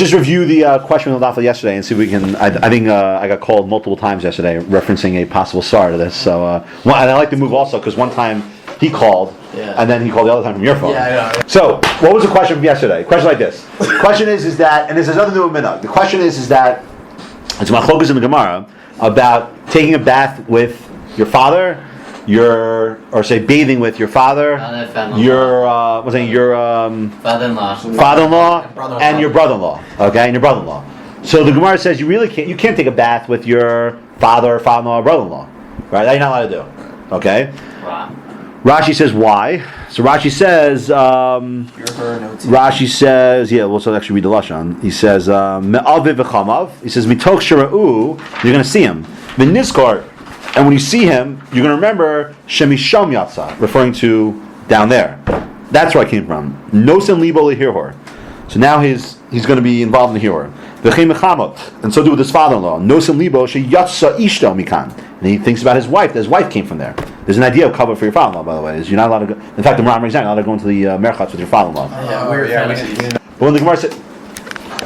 just review the question of the yesterday and see if we can. I think I got called multiple times yesterday referencing a possible star to this. So, and I like to move also because one time he called, and then he called the other time from your phone. Yeah. So, what was the question from yesterday? Question like this. The question is that, and this has nothing to do with Minhag. The question is that it's machlokas in the Gemara about taking a bath with your father, or say bathing with your father, your father-in-law, and your brother-in-law. Okay, and your brother-in-law. So the Gemara says you can't take a bath with your father-in-law, or brother-in-law, right? That you're not allowed to do. Okay. Wow. Rashi says why? So Rashi says, so actually read the Lashon. He says, me'aviv v'chamav. He says, mitoch shera'u, you're going to see him. V'nizkar, and when you see him, you're going to remember shemisham yatsa, referring to down there. That's where I came from. Nosen libo lehirhor. So now he's going to be involved in the hirhor. V'chein mechamot, and so do with his father-in-law. Nosen libo sheyatsa ishto mikan. And he thinks about his wife. His wife came from there. There's an idea of cover for your father-in-law, by the way. Is you're not allowed to go. In fact, the Rambam is not allowed to go into the merchatz with your father-in-law. But when the Gemara said,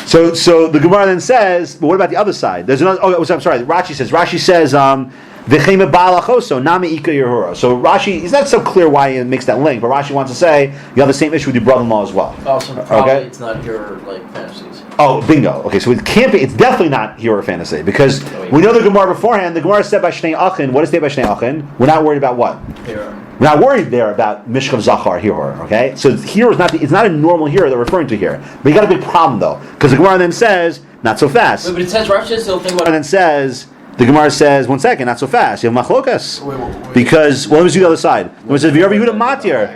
so the Gemara then says, but what about the other side? There's another. I'm sorry. Rashi says. V'chein ba'alachoso nami ika yehura. So Rashi, he's not so clear why he makes that link, but Rashi wants to say you have the same issue with your brother-in-law as well. Oh, so probably it's not your fantasies. Oh, bingo. Okay, so it can't be. It's definitely not hero fantasy because we know the Gemara beforehand. The Gemara said by Shnei Achin. What is said by Shnei Achin? We're not worried about what? Hero. We're not worried there about Mishkav Zachar hero. Okay, so hero is not. It's not a normal hero they're referring to here. But you got a big problem though because the Gemara then says not so fast. Wait, but it says Rashi still think about. And then says. The Gemara says, one second, not so fast. You have machlokas. Because, let me see the other side. It says, Rav Yehuda Matir.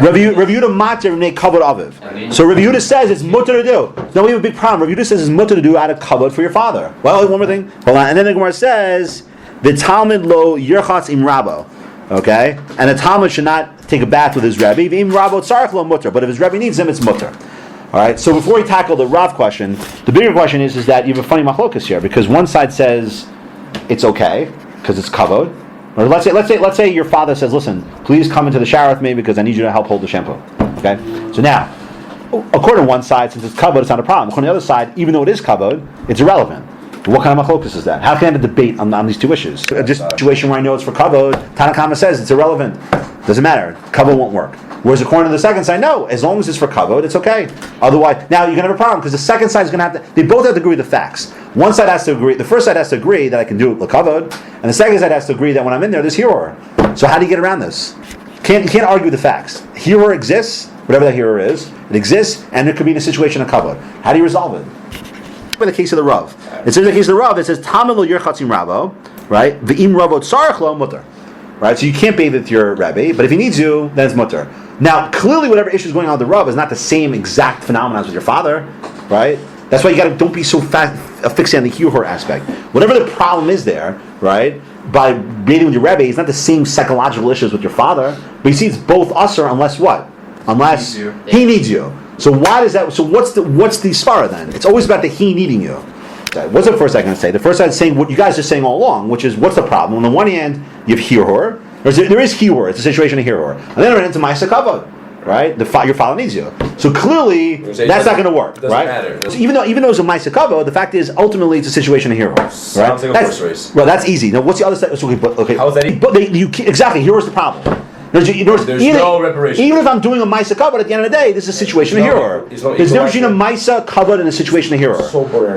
Rav Yehuda Matir make kavod aviv. So Rav Yehuda says it's mutter to do. Now we have a big problem. Rav Yehuda says it's mutter to do out of kavod for your father. Well, one more thing. Hold on. And then the Gemara says, the Talmud lo yirchatz im rabo. Okay? And the Talmud should not take a bath with his Rebbe. Im rabo tzarech lo mutter. But if his Rebbe needs him, it's mutter. Alright? So before we tackle the Rav question, the bigger question is that you have a funny machlokas here. Because one side says, it's okay because it's kavod. Or let's say your father says, "Listen, please come into the shower with me because I need you to help hold the shampoo." Okay. So now, according to one side, since it's kavod, it's not a problem. According to the other side, even though it is kavod, it's irrelevant. What kind of machlokas is that? How can I have a debate on these two issues? This situation where I know it's for kavod, Tanakama says it's irrelevant. Doesn't matter. Kavod won't work. Whereas according to the second side, no. As long as it's for kavod, it's okay. Otherwise, now you're going to have a problem because the second side is going to have to. They both have to agree with the facts. One side has to agree. The first side has to agree that I can do it with kavod, and the second side has to agree that when I'm in there, there's hiror. So how do you get around this? You can't argue with the facts. Hiror exists, whatever that hiror is. It exists, and it could be in a situation of kavod. How do you resolve it? In the case of the Rav, it says in the case of the Rav, it says Tamil lo yirchatzim ravo, right? V'im ravo tzarech lo mutter. Right, so you can't bathe with your Rebbe, but if he needs you, then it's mutter. Now, clearly, whatever issue is going on with the Rav is not the same exact phenomenon as with your father, right? That's why you got to don't be so fixated on the hirhor aspect. Whatever the problem is there, right? By bathing with your Rebbe, it's not the same psychological issues with your father, but you see, it's both usher unless what? Unless he needs you. So why does that? So what's the svara then? It's always about the he needing you. What's the first side going to say? The first side is saying what you guys are saying all along, which is what's the problem? On the one hand, you have hirhor. There is hirhor. It's a situation of hirhor. On the other hand, it's a ma'aseh kavod, right? Your father needs you. So clearly, that's not going to work, right? Matter. So even though it's a ma'aseh kavod, the fact is ultimately it's a situation of hirhor. Sounds like a horse race. Well, that's easy. Now, what's the other side? Okay. How is that? Exactly. Here's the problem. There's no reparation. Even if I'm doing a Maisa Kavod, at the end of the day, this is a situation of hero. There's no difference between a Maisa Kavod and a situation of hero.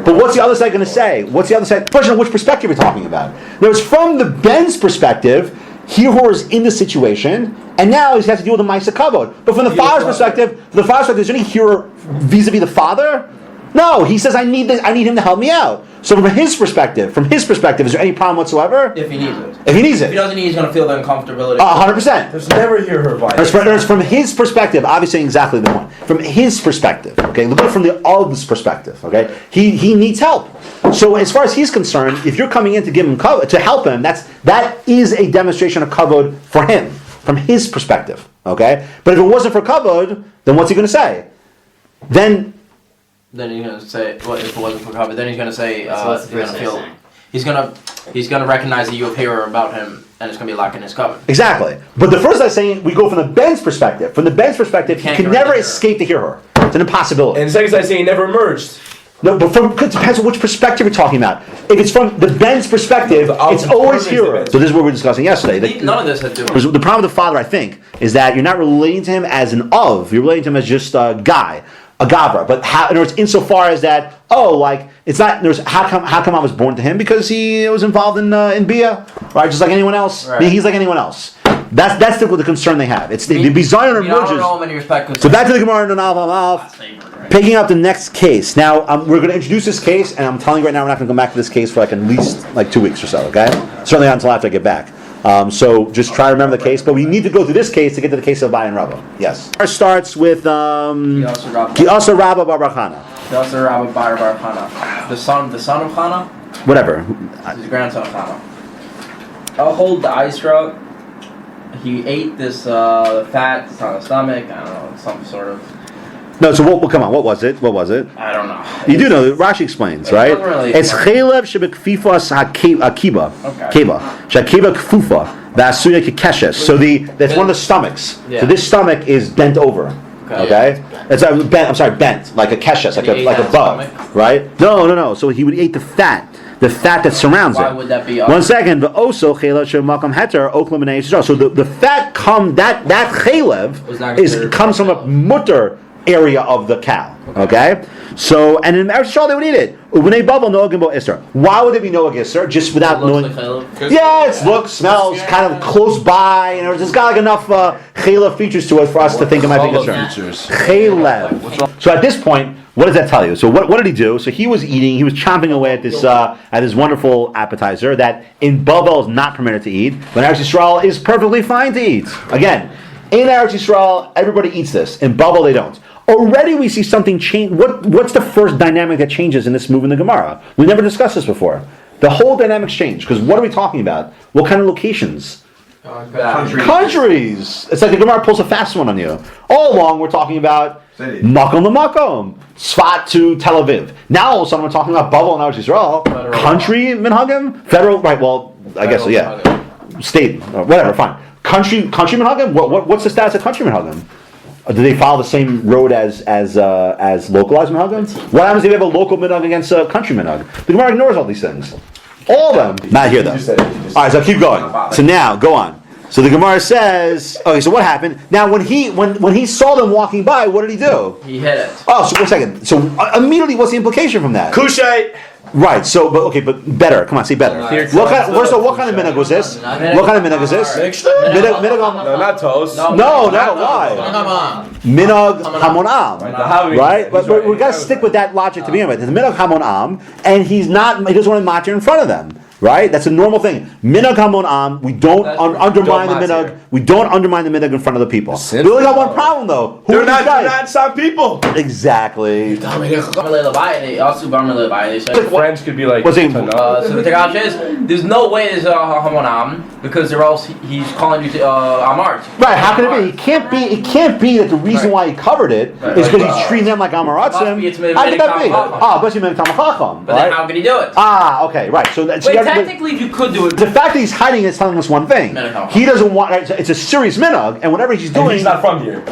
But what's the other side going to say? What's the other side? Question of which perspective you're talking about. Now, it's from the Ben's perspective, Hiror is in the situation, and now he has to deal with the Maisa Kavod. But from the father's perspective, is there any Hiror vis-a-vis the father? No, he says I need him to help me out. So from his perspective, is there any problem whatsoever? If he needs it. If he needs it. If he doesn't need it, he's going to feel the uncomfortability. 100%. There's never hear her voice. There's from his perspective, obviously exactly the one. From his perspective, okay? Look at it from the Ov's perspective, okay? He needs help. So as far as he's concerned, if you're coming in to give him kavod, to help him, that is a demonstration of kavod for him, from his perspective, okay? But if it wasn't for kavod, then what's he going to say? Then he's going to say, well, if it wasn't for kavod, then he's going to say, he's going to recognize that you have hearer about him, and it's going to be lacking his kavod. Exactly. But the first I'm saying, we go from the Ben's perspective. From the Ben's perspective, he can never escape the hearer. It's an impossibility. And the second side saying he never emerged. No, but it depends on which perspective you're talking about. If it's from the Ben's perspective, it's always hero. So this is what we were discussing yesterday. None of this had to do. The problem with the father, I think, is that you're not relating to him as an of. You're relating to him as just a guy, a gavra. But in other words, insofar as that, it's not. How come I was born to him? Because he was involved in Bia, right? Just like anyone else. Right. I mean, he's like anyone else. That's the concern they have. It's the Bizayon emerges. So back to the Gemara in Av. Picking up the next case. Now, we're going to introduce this case, and I'm telling you right now, we're not going to come back to this case for at least 2 weeks or so, okay? Certainly not until after I get back. So just try to remember the case, but we need to go through this case to get to the case of Abaye and Rava. Yes. It starts with Kiasa Rava Bar Chana. Kiasa Rava Bar Chana. The son of Chana? Whatever. His grandson of Chana. I'll hold the ice rug. He ate this fat that's on his stomach. I don't know, some sort of. No, so come on. What was it? I don't know. You do know. Rashi explains, right? Really it's chaylev shebekfifas akiba, keba, shakiba kfufa, v'asuya kekeshes. So that's one of the stomachs. Yeah. So this stomach is bent over. Okay. It's bent like a keshes, like a bug, stomach? Right? No. So he would eat the fat that surrounds it. Why would that be? 1 second. But also chaylev shemakam heter oklam and yisrael. So the fat that chaylev comes from a mutter area of the cow. Okay? So, and in Eretz Yisrael they would eat it. Why would there be no Isser? Just without knowing. Yeah, it looks, smells, kind of close by, and it's got enough chaylev features to it for us to think it might be Isser. Chaylev. So at this point, what does that tell you? So what did he do? So he was chomping away at this wonderful appetizer that in Babel is not permitted to eat, but in Eretz Yisrael is perfectly fine to eat. Again, in Eretz Yisrael, everybody eats this. In Babel, they don't. Already we see something change. What's the first dynamic that changes in this move in the Gemara? We never discussed this before. The whole dynamics change, because what are we talking about? What kind of locations? Countries. It's like the Gemara pulls a fast one on you. All along we're talking about Makom to Makom, Tzfat to Tel Aviv. Now all of a sudden we're talking about Babel and Eretz Yisrael. Country Minhagim? Federal, right, well, I guess so, yeah. State, whatever, fine. Country Minhagim? What's the status of country Minhagim? Do they follow the same road as localized minhagim? What happens if you have a local minhag against a country minhag? The Gemara ignores all these things. All of them. Not here though. All right, so keep going. So now, go on. So the Gemara says, okay, so what happened? Now when he saw them walking by, what did he do? He hit it. Oh, so 1 second. So immediately, what's the implication from that? Kushay. Right. So, but better. Come on, say better. What kind of minhag was this? What kind of minhag is this? No, not toast. No. Why? Minhag hamonam. Right. But we got to stick with that logic to begin with. It's minhag hamonam, and he doesn't want to matir in front of them. Right? That's a normal thing. Minhag hamonam. We don't undermine the minhag. We don't undermine the minhag in front of the people. We only got one problem though. They're not some people. Exactly. Friends could be like. So the Tagash is there's no way there's a hamonam because or else he's calling you to Amart. Right? How can it be? It can't be that the reason why he covered it is because he's treating them like Amaratzim. How could that be? But then how can he do it? Okay, right. So that's. Technically, if you could do it, the fact that he's hiding it is telling us one thing. He doesn't want. It's a serious minhag, and whatever he's doing, he's not from here.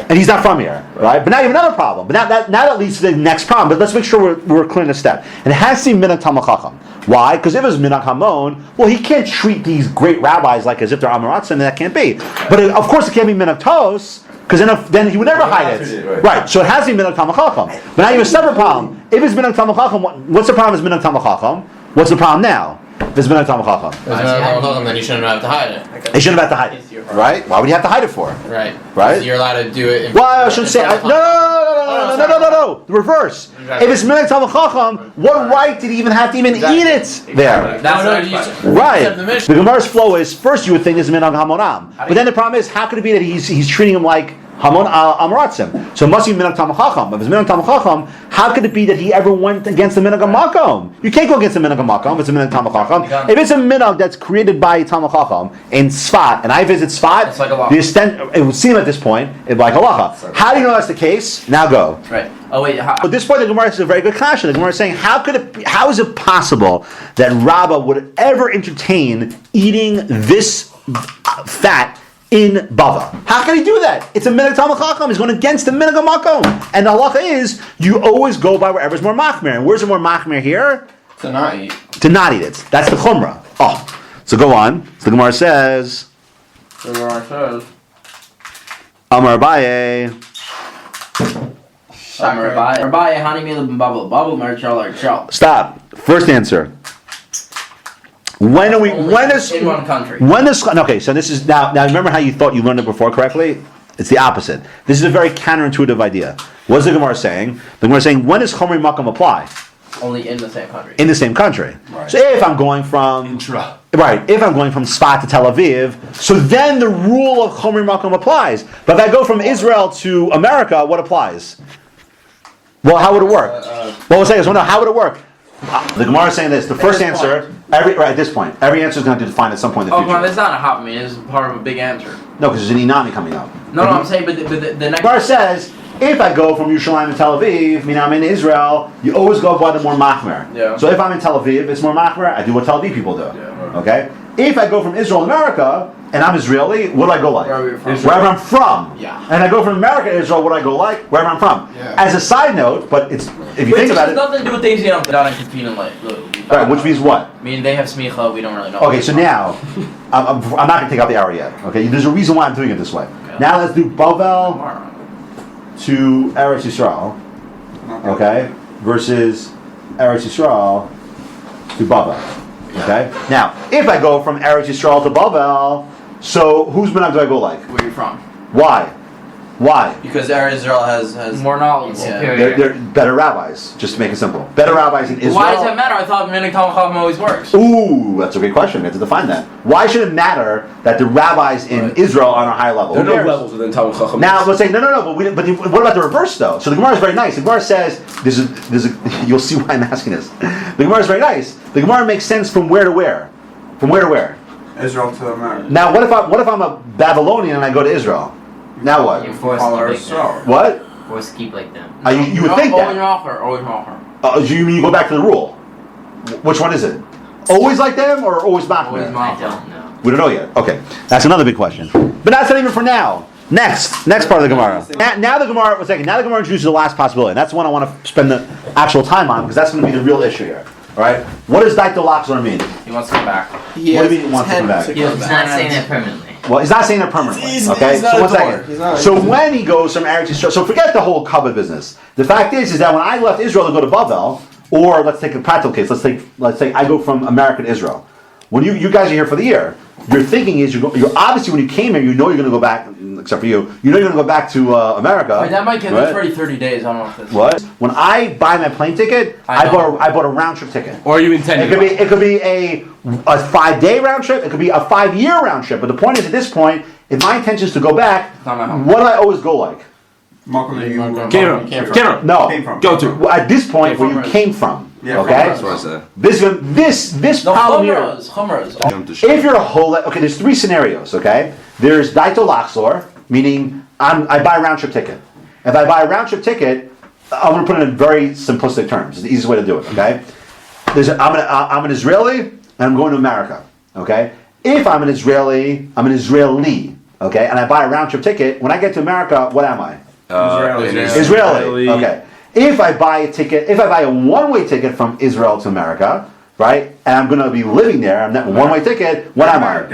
Right? But now you have another problem. But now that leads to the next problem. But let's make sure we're clear in the step. And it has to be minhag talmid chacham. Why? Because if it was minhag hamon, well, he can't treat these great rabbis like as if they're amaratzim, and that can't be. But of course, it can't be minhag tos. Because then he would never hide it. Right. So it has to be minhag talmid chacham. But now you have a separate problem. If it's minhag talmid chacham, what's the problem with minhag talmid chacham? What's the problem now? There's been a Talmud Chacham. Then you shouldn't have to hide it. You shouldn't have to hide it, right? Why would you have to hide it for? Right. You're allowed to do it. Well, I shouldn't say. No. The reverse. If it's Minhag Talmud Chacham, what right did he even have to even eat it there? Right. The Gemara's flow is first you would think it's Minhag Hamonam, but then the problem is how could it be that he's treating him like Hamon Amaratzim? So it must be Minhag Talmud Chacham. If it's Minhag Talmud Chacham, how could it be that he ever went against the Minhag Makom? You can't go against the Minhag Makom if it's a Minhag Talmud Chacham. If it's a Minhag that's created by Talmud Chacham in Tzfat, and I visit Tzfat, like the extent it would seem at this point it'd be like halacha. How do you know that's the case? Now go. Right. Oh wait. At this point, the Gemara is a very good question. The Gemara is saying, how is it possible that Rava would ever entertain eating this fat in Bava. How can he do that? It's a minhag Talmud Chacham. He's going against the minhag of Makom. And the halacha is, you always go by wherever's more machmir. And where's the more machmir here? To not eat. To not eat it. That's the chumrah. Oh, so go on. So the Gemara says, Amar Abaye. Abaye, honey meal and bubble marchal. Stop. First answer. When are we? When is in one country? When is? Okay, so this is now. Now remember how you thought you learned it before correctly? It's the opposite. This is a very counterintuitive idea. What's the Gemara saying? The Gemara is saying, when does Chomri Makam apply? Only in the same country. In the same country. Right. So if I'm going from if I'm going from Sfat to Tel Aviv, so then the rule of Chomri Makam applies. But if I go from Israel to America, what applies? Well, how would it work? Well, we'll say this. Well, no, how would it work? The Gemara is saying this. The first answer, at this point, every answer is going to be defined at some point in the future. Oh, well, that's not a hop me. It's part of a big answer. No, because there's an Inami coming up. No, I'm saying, but the next. Gemara says, if I go from Yerushalayim to Tel Aviv, meaning I'm in Israel, you always go by the more machmer. Yeah. So if I'm in Tel Aviv, it's more machmer. I do what Tel Aviv people do. Yeah. Okay. If I go from Israel to America and I'm Israeli, what do I go like? Wherever you're from. Wherever I'm from. Yeah. And I go from America to Israel, what do I go like? Wherever I'm from. Yeah. As a side note, but it's if you think about it. Nothing to do with things you don't competing like. Right, which means what? I mean, they have smicha. We don't really know. Okay, so now I'm not going to take out the arrow yet. Okay, there's a reason why I'm doing it this way. Okay. Now let's do Bavel to Eretz Yisrael, okay, versus Eretz Yisrael to Bavel. Okay. Now, if I go from Eretz Yisrael to Bavel, so whose minhag do I go like? Where you from? Why? Why? Because Israel has More knowledge. Yeah. They're better rabbis. Just to make it simple. Better rabbis in Israel. Why does that matter? I thought Minhag Talmud Chacham always works. Ooh, that's a great question. We have to define that. Why should it matter that the rabbis in Israel are on a high level? There are Who no cares? levels within Talmud Chacham. Now let's say no, but what about the reverse though? So the Gemara is very nice. The Gemara says there's a you'll see why I'm asking this. The Gemara is very nice. The Gemara makes sense from where to where, from where to where. Israel to America. Now what if I'm a Babylonian and I go to Israel? Now what? You're forced to keep like them. What? Forced to keep like them. You would think that. Always Malcher. You mean you go back to the rule? Which one is it? Always like them or always Always machmir? I don't know. We don't know yet. Okay, that's another big question. But that's not even for now. Next part of the Gemara. Now the Gemara. Now the Gemara introduces the last possibility. And that's the one I want to spend the actual time on because that's going to be the real issue here. All right. What does Daito Laxler mean? He wants to come back. What do you mean he wants to come back? He's not saying that permanently. Well, he's not saying it permanently. He's Okay. not So a one door. second. He's not a So door. when he goes from Eretz Yisrael, so forget the whole Kabbalah business. The fact is that when I left Israel to go to Bavel, or let's take a practical case. Let's say I go from America to Israel. When you guys are here for the year, your thinking is you're obviously when you came here, you know you're going to go back. Except for you, you're going to go back to America. Wait, that might get right? that's already 30 days. I don't know if this. What? When I buy my plane ticket, I bought a round trip ticket. Or you intend It could be a 5-day round trip. It could be a 5-year round trip. But the point is, at this point, if my intention is to go back, Not my home. what do I always go like? Malcolm, you Came from. No. Came from. Go to. Well, at this point, Came where you from came from. Yeah, Okay. That's what I said. This No, problem here. Chumras. If you're a whole, okay, there's 3 scenarios. Okay, there's Daito Laxor, meaning I buy a round trip ticket. If I buy a round trip ticket, I'm going to put it in very simplistic terms. It's the easiest way to do it. Okay, I'm an Israeli and I'm going to America. Okay, if I'm an Israeli, Okay, and I buy a round trip ticket. When I get to America, what am I? Israeli. Okay. If I buy a one-way ticket from Israel to America, right, and I'm going to be living there, I'm not one-way ticket. What am I?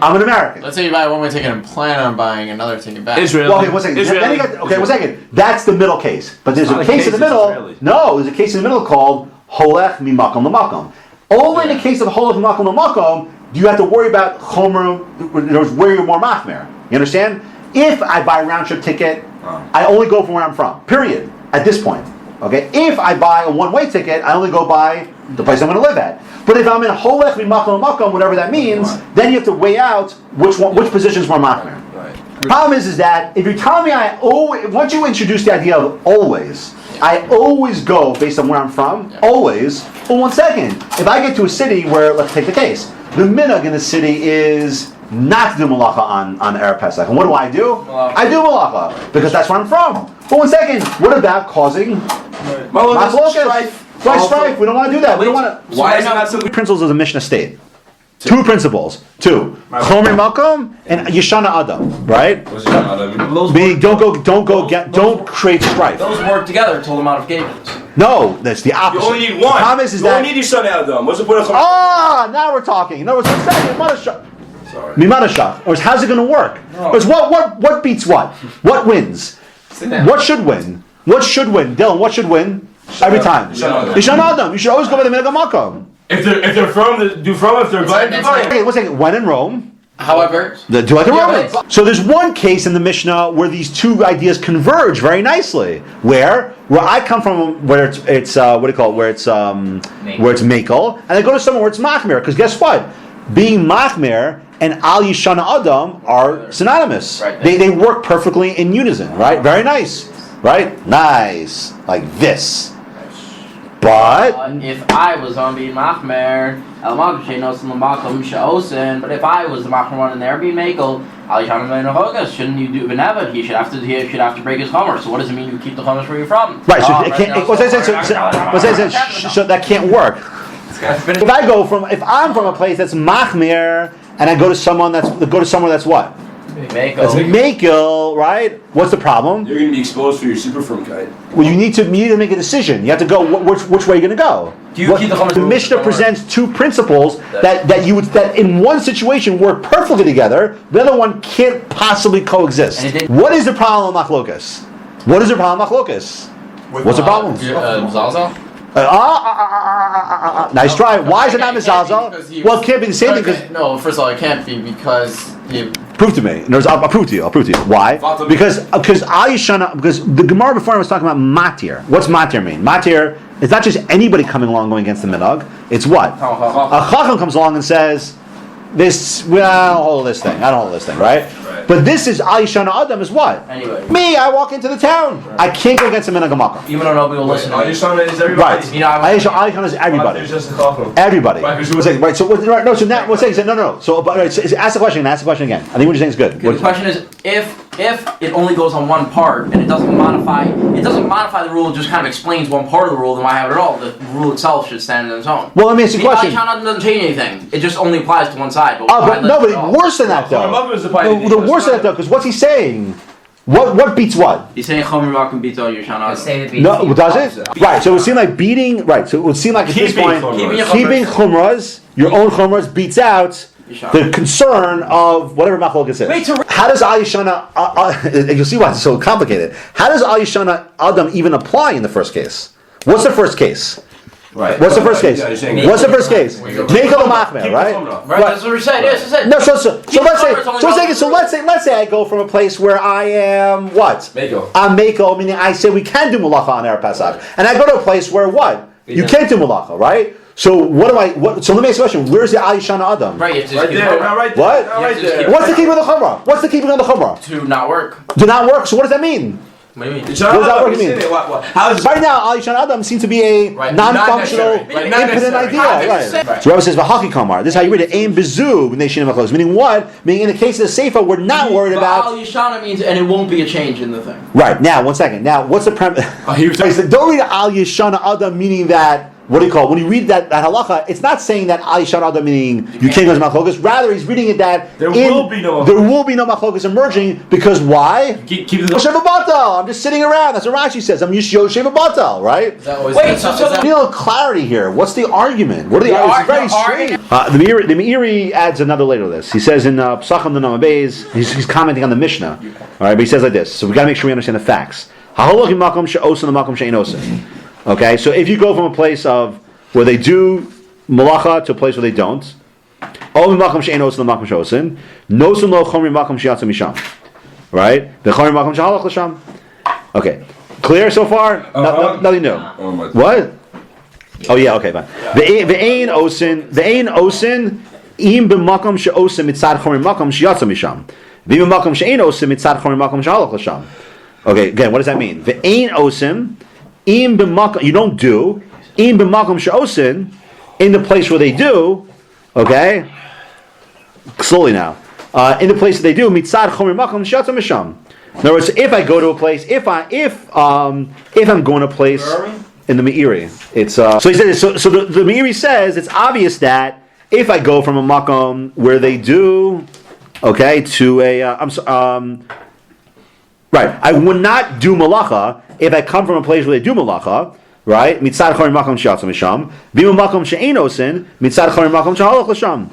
I'm an American. Let's say you buy a one-way ticket and plan on buying another ticket back. Israel. Well, okay, one second. Israel. Then you got, one second. That's the middle case. But there's It's a not case in the it's middle. Israeli. No, there's a case in the middle called holech mimakom lamakom. Only in the case of holech mimakom lamakom do you have to worry about chomer, where you're more machmer. You understand? If I buy a round trip ticket, I only go from where I'm from. Period. At this point. Okay? If I buy a one-way ticket, I only go by the place I'm going to live at. But if I'm in holech mimakom lamakom, whatever that means, then you have to weigh out which position is more machmer. The problem is that if you're telling me once you introduce the idea of always, I always go based on where I'm from, always. Well, one second. If I get to a city where, let's take the case, the minhag in the city is not to do malacha on Erev Pesach. And what do? I do malacha because that's where I'm from. But one second. What about causing strife? Strife. We don't want to do that. We don't want to. Why is it not simply Principles of the Mishnah state? Two principles. Two. Chomer Makom and Yeshana Adam. Right? Meaning, don't create strife. Those work together to the modifications. No, that's the opposite. You only need one. The promise is you that. only need Yeshana Adam. What's the point of Now we're talking. In other words, Mimadashach. Or how's it going to work? Because what beats what? What wins? What should win? What should win? Dylan, what should win? Every time. Yeshana Adam. You should always go by the Minhag Makom. If they're from, if they're glad to buy Okay, one second. When in Rome, However, do like the Romans. So there's one case in the Mishnah where these two ideas converge very nicely. Where I come from, where it's what do you call it? Where it's Makel, and I go to somewhere where it's Machmir. Because guess what? Being Machmir and Al Yishana Adam are synonymous. Right. They work perfectly in unison. Right? Very nice. Right? Nice. Like this. But if I was on being Machmer, but if I was the Machmer one in there, being Makel, shouldn't you do Benevit? He should have to break his chomer. So what does it mean you keep the chomer where you're from? right, so it can't. So that can't work. If I'm from a place that's Machmir and I go to somewhere that's what? That's Makel, right? What's the problem? You're going to be exposed for your super firm kite. Well, you need to make a decision. You have to go which way you're going to go. The Mishnah presents two principles that in one situation work perfectly together. The other one can't possibly coexist. What is the problem with machlokas? What's the problem? Zaza? Nice try. Why is it not Mizalzel? Well, it can't be the same thing because. No, first of all, it can't be because he. Prove to me. I'll prove to you. Why? Because the Gemara before I was talking about matir. What's matir mean? Matir is not just anybody coming along going against the minhag. It's what? A chacham comes along and says, "This, I don't hold this thing. Right? But this is Ayishana Adam is what? Anyway. Me, I walk into the town. Right. I can't go against the minhag makom. Even though nobody will listen. Ayishana is everybody. Right. Ayishana is everybody. Everybody. Right. So ask the question. Ask the question again. I think what you're saying is good. The question is, if it only goes on one part and it doesn't modify the rule, it just kind of explains one part of the rule, then why have it at all? The rule itself should stand on its own. Well, let me ask you a question. Ayishana doesn't change anything. It just only applies to one side. But worse than that though. The worse than that though, because what's he saying? What beats what? He's saying Chomer Makom beats all Yeshana. No, does it? Right. So it would seem like beating. Right. So it would seem like at this point, keeping chumras, your own chumras, beats out the concern of whatever machlokas is. How does Ayishana? You'll see why it's so complicated. How does Ayishana Adam even apply in the first case? What's the first case? Right. What's the first case? Mekel Machmer, right? Right. That's what we're saying. Yes, it's it. No. So let's say I go from a place where I am what? Mekel. I'm Mekel, meaning I say we can do malacha on Erev Pesach, and I go to a place where what? You can't do malacha, right? So So let me ask you a question. Where's the Ayishana Adam? Right. Right there. Right there. What? Right there. What's the keeping of the chumrah? What's the keeping of the chumrah? To not work. Do not work. So what does that mean? What do you mean? What does that mean? Right now, Ayishana Adam seems to be a non-functional, impotent idea. Right. So Rava says, "V'haki kamar." This is how you read it. Aim bezu b'nei machlos. Meaning what? Meaning in the case of the Seifa, we're not worried about. Al Yishana means, and it won't be a change in the thing. Right. Now, 1 second. Now, what's the premise? Don't read Al Yishana Adam meaning that. What do you call it? When you read that halacha, it's not saying that Al Yishana Adam meaning you can't go to machlokas. Rather, he's reading it that there will be no machlokas emerging because why? Keep the Yoshev Batal. I'm just sitting around. That's what Rashi says. I'm Yoshev Batal, right? Wait, so a little clarity here. What's the argument? What are the arguments? It's very strange. The Meiri adds another layer to this. He says in Pesachim the Abaye, he's commenting on the Mishnah. All right, but he says like this. So we got to make sure we understand the facts. Okay, so if you go from a place of where they do malacha to a place where they don't, right? Okay, clear so far? Nothing new. What? Oh yeah, okay, fine. Ve'ein osin im b'makom she'osim mitzad chomer makom she'yatsa misham. V'im b'makom she'ein osim mitzad chomer makom she'halach l'sham. Okay, again, what does that mean? Ve'ein osim im b'makom, you don't do im b'makom she'osin in the place where they do. Okay, slowly now. In the place that they do mitzad chomer makom she'yatsa misham. In other words, if I go to a place, if I'm going to a place in the Meiri, it's so he says. So the Meiri says it's obvious that if I go from a makom where they do, okay, to a, right, I would not do malacha if I come from a place where they do malacha, right? Mitzad chorim makom she'atzam misham, v'im makom she'ein osin, mitzad chorim makom she'halach l'sham.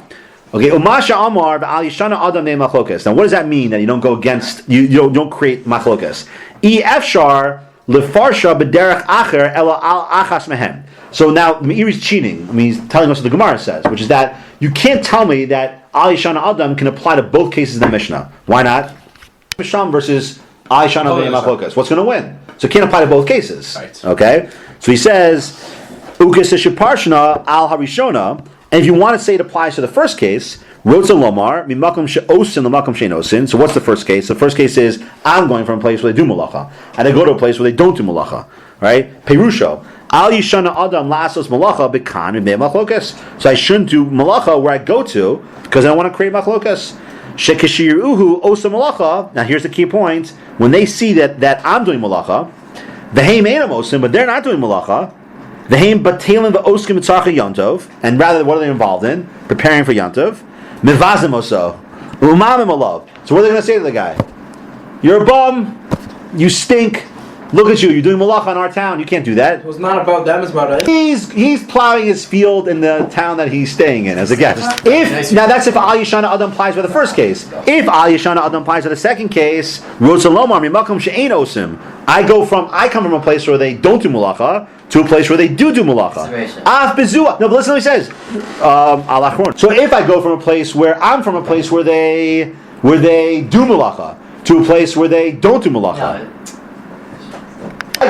Okay, umasha amar v'al yishana adam ne'em machlokas. Now, what does that mean that you don't go against, you don't create machlokas? Efshar lefarsha b'derech acher ela al achas mehem. So now Meiri's cheating. I mean, he's telling us what the Gemara says, which is that you can't tell me that al yishana adam can apply to both cases in the Mishnah. Why not? Misham versus al yishana ne'em machlokas. What's going to win? So it can't apply to both cases. Right. Okay? So he says, Ukes sheparshna al harishona. And if you want to say it applies to the first case, Rotza Lomar, Mimakum She'osin, Lamakum She'nosin. So what's the first case? The first case is, I'm going from a place where they do malacha. And I go to a place where they don't do malacha. Right? Perusho. Al Yishana Adam Lasos Malacha Bekan and Machlokas. So I shouldn't do malacha where I go to, because I don't want to create machlokas. Shekashir Uhu Osa Malacha. Now here's the key point. When they see that I'm doing malacha, the Haim Einam Osim, but they're not doing malacha. The Haim Batelin the Oskim Mitzarcha Yantov, and rather what are they involved in? Preparing for Yantov. Mivazim Oso. Umamim Alav. So what are they going to say to the guy? You're a bum, you stink, look at you, you're doing malacha in our town, you can't do that. It was not about them, it's about us. He's plowing his field in the town that he's staying in as a guest. Now that's if Al Yishana Adam applies for the first case. If Al Yishana Adam applies for the second case, Rotzalomar Mimakum She'ein Osim. I come from a place where they don't do malacha to a place where they do malacha. Af bezua. No, but listen to what he says. So if I go from a place where I'm from a place where they do malacha to a place where they don't do malacha. I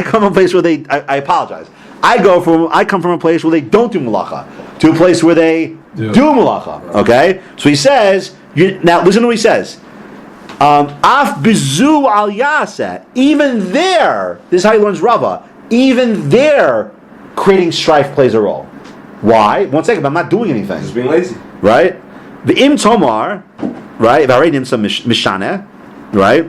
come from a place where they. I apologize. I come from a place where they don't do malacha to a place where they do malacha. Okay, so he says. Now listen to what he says. Af bizu al yaseh. Even there, this is how he learns Rava. Even there, creating strife plays a role. Why? 1 second, I'm not doing anything. Just being lazy, right? The im tomar, right? If I read him some mishane, right?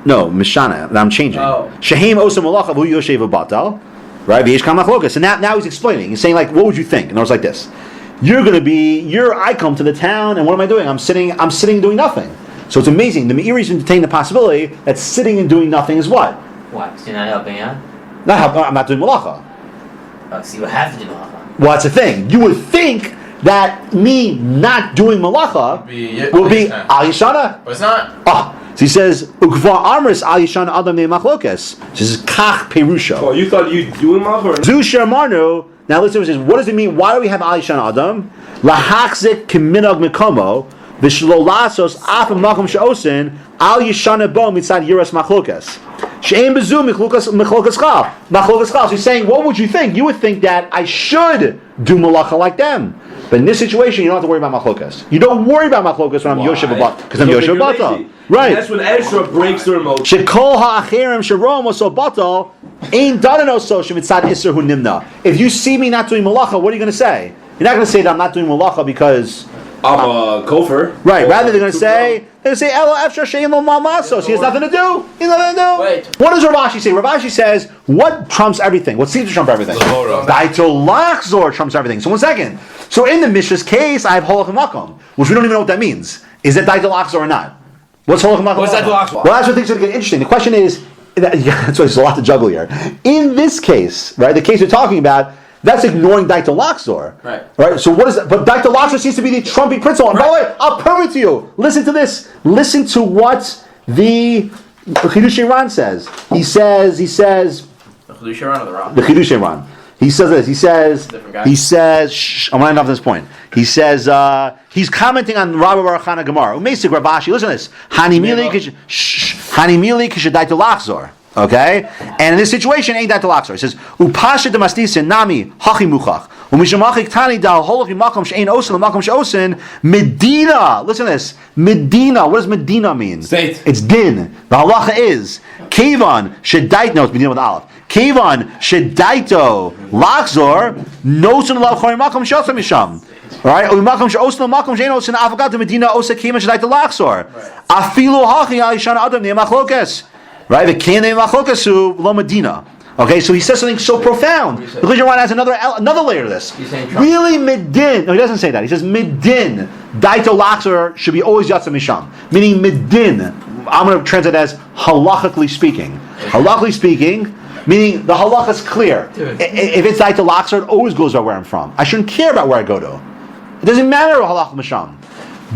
No, mishana. I'm changing. Shehem osam malacha v'hu yoshev batal, right? V'yesh kam machlokas. And now he's explaining. He's saying like, what would you think? And I was like this: I come to the town, and what am I doing? I'm sitting doing nothing. So it's amazing. The Meiri's entertain the possibility that sitting and doing nothing is what? What? So you're not helping out? I'm not doing malacha. So you have to do malacha. Well, that's the thing. You would think that me not doing malacha will be al yishana. But it's not. So he says, "Ukvar amris al yishana adam ne'machlokas." This is kach perusha. Oh, you thought you doing malacha? Zu shermarnu. Now listen to this. What does it mean? Why do we have al yishana adam? Lahachzik kiminag mikomo v'shlo lasos af makom she'osin al yishana bo mitzad yiras machlokas. She'em bezu machlokas chal. Machlokas chal. So he's saying, what would you think? You would think that I should do malacha like them. But in this situation, you don't have to worry about machlokas. You don't worry about machlokas when I'm Yoshev Abat, because I'm Yoshev Batal. Right. And that's when Ezra breaks their emotion. Shekol ha'acherim sherom oso batal ein dadan oso shemitzad iser hu nimna. If you see me not doing malacha, what are you going to say? You're not going to say that I'm not doing malacha because I'm a kofar. Right. Rather, they're going to say Ela efshar she'en lo mamasos. He has nothing to do. He has nothing to do. Wait. What does Rav Ashi say? Rav Ashi says, what trumps everything? What seems to trump everything? Daito lachzor trumps everything. So 1 second. So in the Mishra's case, I have holach makom, which we don't even know what that means. Is it daito lachzor or not? What's holach makom? What's daito lachzor? Well, that's what things are going to get interesting. The question is, that's why there's a lot to juggle here. In this case, right, the case we're talking about, that's ignoring Daito Laxor. Right. So what is that? But Daito Laxor seems to be the trumping principle. And by the way, I'll prove it to you. Listen to this. Listen to what the Chidush Ran says. He says. The Chidush Ran or the Rava? The Chidush Ran. He says this. He says. I'm running off this point. He says. He's commenting on Rava Baruch Hana Gemara. Umesik Rabashi. Listen to this. Hani mili kishe Daito Laxor. Okay, and in this situation, ain't that the laxor? It says, "Upasha demastisin nami hachi muchach umishamachik tani dal holoch imakom she'ein osin l'makom she'osin Medina." Listen to this, Medina. What does Medina mean? State. It's din. The halacha is kevan shedaito. No, it's Medina with aleph. Kevan shedaito laxor nosin l'lav chorim makom she'osin misham. All right, u'makom she'osin l'makom she'ein osin afagat Medina osa kevan shedaito laxor. Afilu hachi al yishana adam ne'machlokes. Right, the Kane Machokasu Lo Medina. Okay, so he says something so profound. Because Yaran has another layer to this. He's saying Trump. Really midin. No, he doesn't say that. He says midin. Daito laxer should be always yatsa misham. Meaning midin. I'm going to translate as halachically speaking. Halachically speaking, meaning the halach is clear. If it's daito laxer, it always goes by where I'm from. I shouldn't care about where I go to. It doesn't matter halach misham.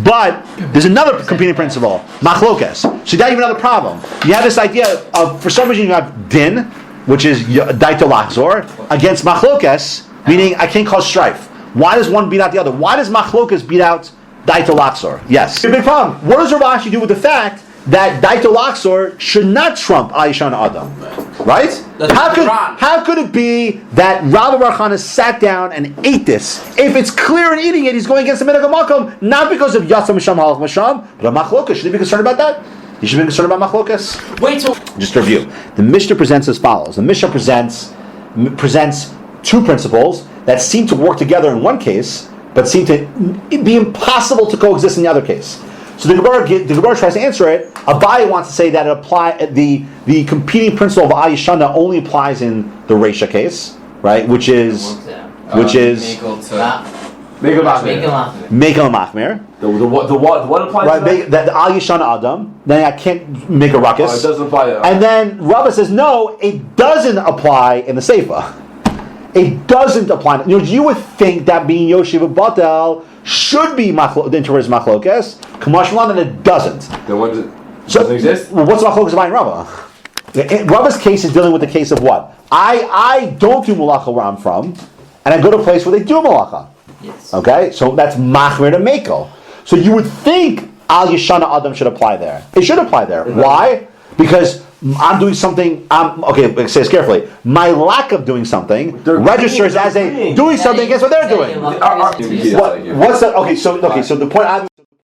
But there's another competing principle, machlokes. So now you have another problem. You have this idea of, for some reason, you have din, which is daito lachzor, against machlokes, meaning I can't cause strife. Why does one beat out the other? Why does machlokes beat out daito lachzor? Yes. Big problem. What does Rav Ashi do with the fact that daito lachzor should not trump ayishan adam? Right? How could it be that Rava Bar Chana sat down and ate this? If it's clear in eating it, he's going against the minhag makom, not because of yatsa misham halach misham, but a machlokas. Should he be concerned about that? You should be concerned about machlokas. Wait till. Just to review, the Mishnah presents as follows. The Mishnah presents two principles that seem to work together in one case, but seem to be impossible to coexist in the other case. So the Gemara tries to answer it. Abaye wants to say that the competing principle of Ayishana only applies in the Reisha case, right? Which is Mekel Machmer. The what applies Right, to that? the Ayishana Adam. Then I can't make a Oh, ruckus. it doesn't apply. And then Rava says no, it doesn't apply in the Seifa. It doesn't apply. You would think that being Yoshiva Batel should be towards machlokes. Kamashmalan, and it doesn't. Then what doesn't exist? Well, what's machlokes about in Rava? Rava's case is dealing with the case of what? I don't do malacha where I'm from, and I go to a place where they do malacha. Yes. Okay, so that's machmer to mekel. So you would think al yeshana adam should apply there. It should apply there. Why? Because I'm doing something. Okay, say this carefully. My lack of doing something registers as a doing something against what they're doing. What's that? Okay, so the point.